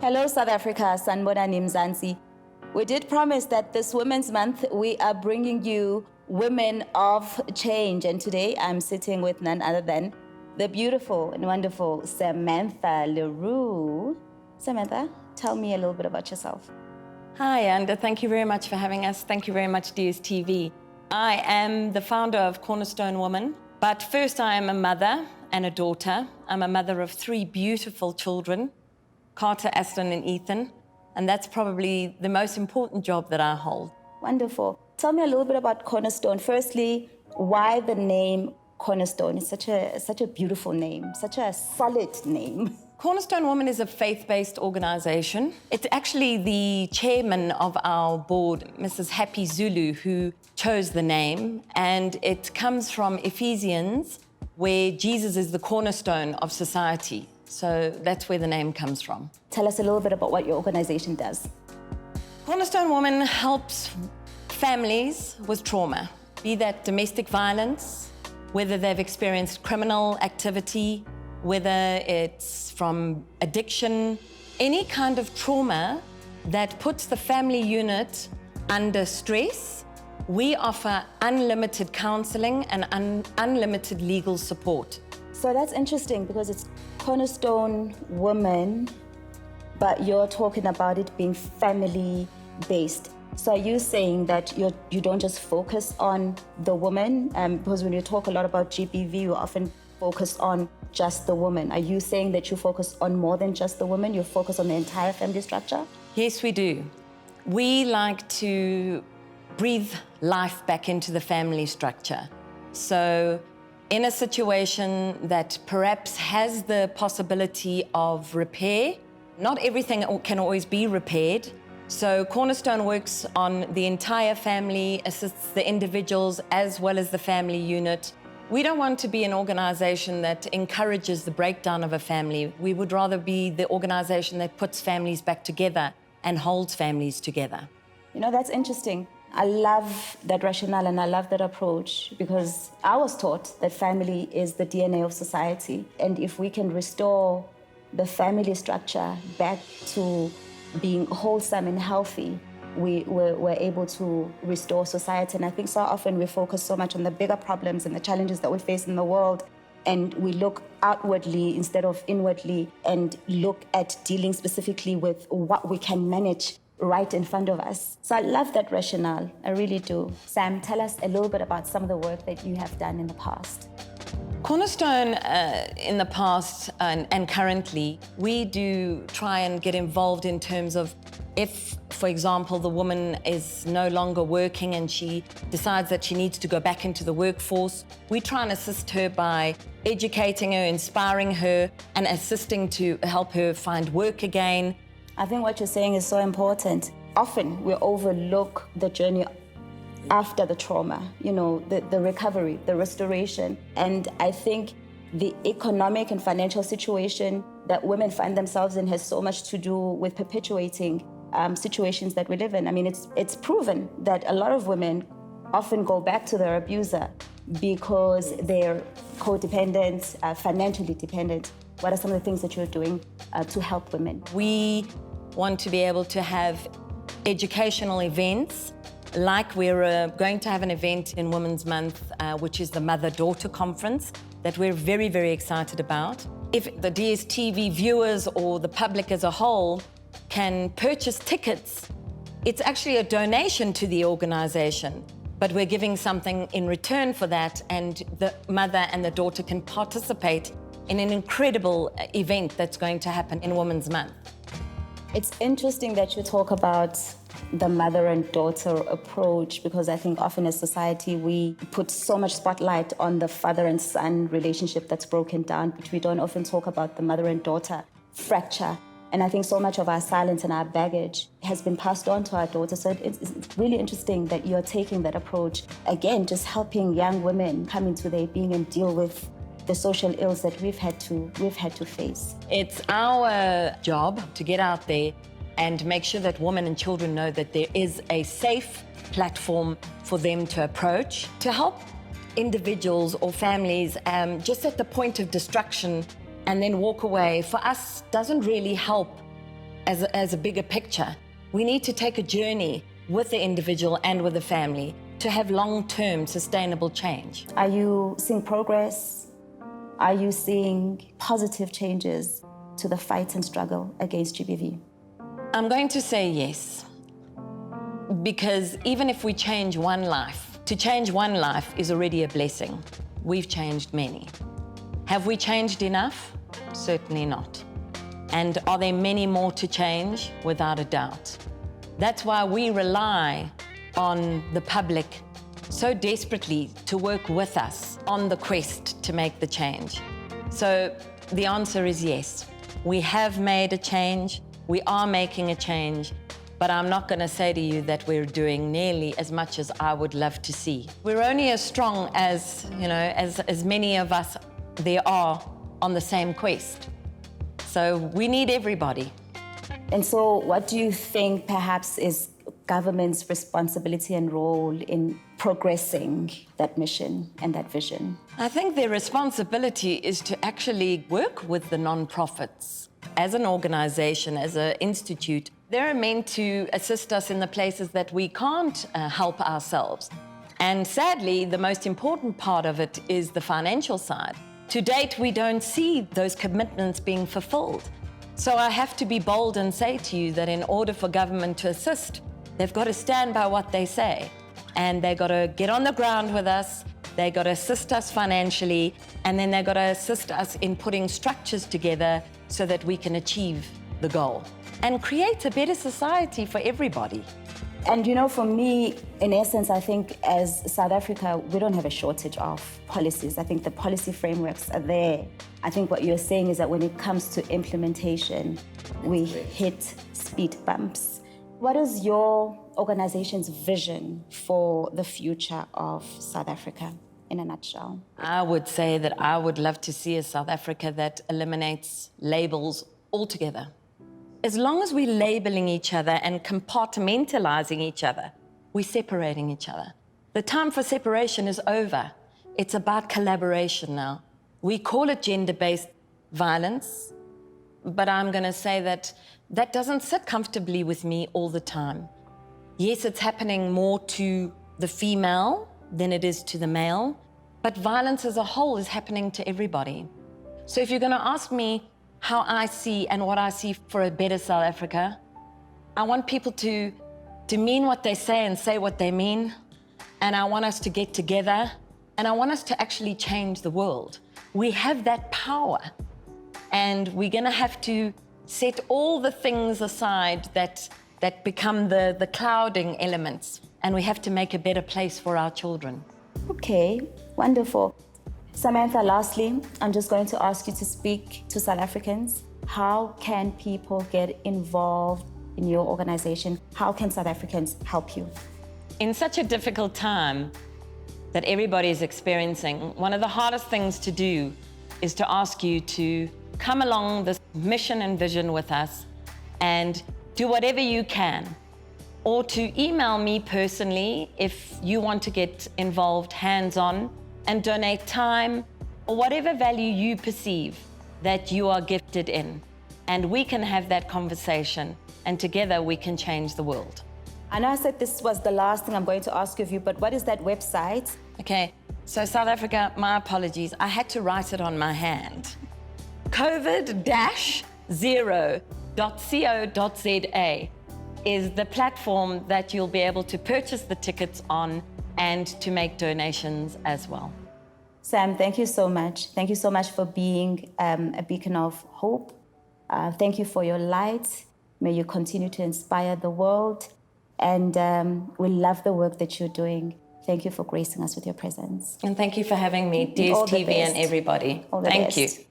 Hello, South Africa. Sanibonani Mzansi. We did promise that this Women's Month, we are bringing you women of change. And today I'm sitting with none other than the beautiful and wonderful Samantha Le Roux. Samantha, tell me a little bit about yourself. Hi, and thank you very much for having us. Thank you very much, DStv. I am the founder of Cornerstone Woman, but first I am a mother and a daughter. I'm a mother of 3 beautiful children, Carter, Aston, and Ethan, and that's probably the most important job that I hold. Wonderful. Tell me a little bit about Cornerstone. Firstly, why the name Cornerstone? It's such a beautiful name, such a solid name. Cornerstone Woman is a faith-based organization. It's actually the chairman of our board, Mrs. Happy Zulu, who chose the name, and it comes from Ephesians, where Jesus is the cornerstone of society. So that's where the name comes from. Tell us a little bit about what your organization does. Cornerstone Woman helps families with trauma, be that domestic violence, whether they've experienced criminal activity, whether it's from addiction, any kind of trauma that puts the family unit under stress. We offer unlimited counselling and unlimited legal support. So that's interesting because it's Cornerstone Woman, but you're talking about it being family-based. So are you saying that you don't just focus on the woman? Because when you talk a lot about GBV, you often focus on just the woman. Are you saying that you focus on more than just the woman? You focus on the entire family structure? Yes, we do. We like to breathe life back into the family structure. So in a situation that perhaps has the possibility of repair, not everything can always be repaired. So Cornerstone works on the entire family, assists the individuals as well as the family unit. We don't want to be an organization that encourages the breakdown of a family. We would rather be the organization that puts families back together and holds families together. You know, that's interesting. I love that rationale and I love that approach because I was taught that family is the DNA of society. And if we can restore the family structure back to being wholesome and healthy, we're able to restore society. And I think so often we focus so much on the bigger problems and the challenges that we face in the world, and we look outwardly instead of inwardly and look at dealing specifically with what we can manage right in front of us. So I love that rationale, I really do. Sam, tell us a little bit about some of the work that you have done in the past. Cornerstone, in the past and currently, we do try and get involved in terms of if, for example, the woman is no longer working and she decides that she needs to go back into the workforce, we try and assist her by educating her, inspiring her, and assisting to help her find work again. I think what you're saying is so important. Often we overlook the journey after the trauma, you know, the recovery, the restoration. And I think the economic and financial situation that women find themselves in has so much to do with perpetuating situations that we live in. I mean, it's proven that a lot of women often go back to their abuser because they're codependent, financially dependent. What are some of the things that you're doing to help women? We want to be able to have educational events, like we're going to have an event in Women's Month, which is the Mother-Daughter Conference, that we're very, very excited about. If the DStv viewers or the public as a whole can purchase tickets, it's actually a donation to the organization, but we're giving something in return for that, and the mother and the daughter can participate in an incredible event that's going to happen in Women's Month. It's interesting that you talk about the mother and daughter approach, because I think often as society we put so much spotlight on the father and son relationship that's broken down, but we don't often talk about the mother and daughter fracture. And I think so much of our silence and our baggage has been passed on to our daughters. So it's really interesting that you're taking that approach. Again, just helping young women come into their being and deal with the social ills that we've had to face. It's our job to get out there and make sure that women and children know that there is a safe platform for them to approach, to help individuals or families just at the point of destruction and then walk away, for us doesn't really help as a bigger picture. We need to take a journey with the individual and with the family to have long-term sustainable change. Are you seeing progress? Are you seeing positive changes to the fight and struggle against GBV? I'm going to say yes, because even if we change one life, to change one life is already a blessing. We've changed many. Have we changed enough? Certainly not. And are there many more to change? Without a doubt. That's why we rely on the public so desperately to work with us on the quest to make the change. So the answer is yes. We have made a change, we are making a change, but I'm not going to say to you that we're doing nearly as much as I would love to see. We're only as strong as, as many of us there are on the same quest. So we need everybody. And so what do you think perhaps is government's responsibility and role in progressing that mission and that vision? I think their responsibility is to actually work with the non-profits. As an organization, as an institute, they're meant to assist us in the places that we can't help ourselves. And sadly, the most important part of it is the financial side. To date, we don't see those commitments being fulfilled. So I have to be bold and say to you that in order for government to assist, they've got to stand by what they say. And they've got to get on the ground with us, they've got to assist us financially, and then they've got to assist us in putting structures together so that we can achieve the goal and create a better society for everybody. And for me, in essence, I think as South Africa, we don't have a shortage of policies. I think the policy frameworks are there. I think what you're saying is that when it comes to implementation, we hit speed bumps. What is your organization's vision for the future of South Africa in a nutshell? I would say that I would love to see a South Africa that eliminates labels altogether. As long as we're labeling each other and compartmentalizing each other, we're separating each other. The time for separation is over. It's about collaboration now. We call it gender-based violence, but I'm going to say that that doesn't sit comfortably with me all the time. Yes, it's happening more to the female than it is to the male, but violence as a whole is happening to everybody. So if you're going to ask me how I see and what I see for a better South Africa, I want people to mean what they say and say what they mean. And I want us to get together, and I want us to actually change the world. We have that power, and we're going to have to set all the things aside that become the clouding elements, and we have to make a better place for our children. Okay, wonderful. Samantha, lastly, I'm just going to ask you to speak to South Africans. How can people get involved in your organization? How can South Africans help you? In such a difficult time that everybody is experiencing, one of the hardest things to do is to ask you to come along this mission and vision with us and do whatever you can, or to email me personally if you want to get involved hands-on and donate time or whatever value you perceive that you are gifted in. And we can have that conversation, and together we can change the world. I know I said this was the last thing I'm going to ask of you, but what is that website? Okay, so South Africa, my apologies, I had to write it on my hand. COVID-0.co.za is the platform that you'll be able to purchase the tickets on and to make donations as well. Sam, thank you so much. Thank you so much for being a beacon of hope. Thank you for your light. May you continue to inspire the world. And we love the work that you're doing. Thank you for gracing us with your presence. And thank you for having me, DStv and everybody. All the Thank best. you.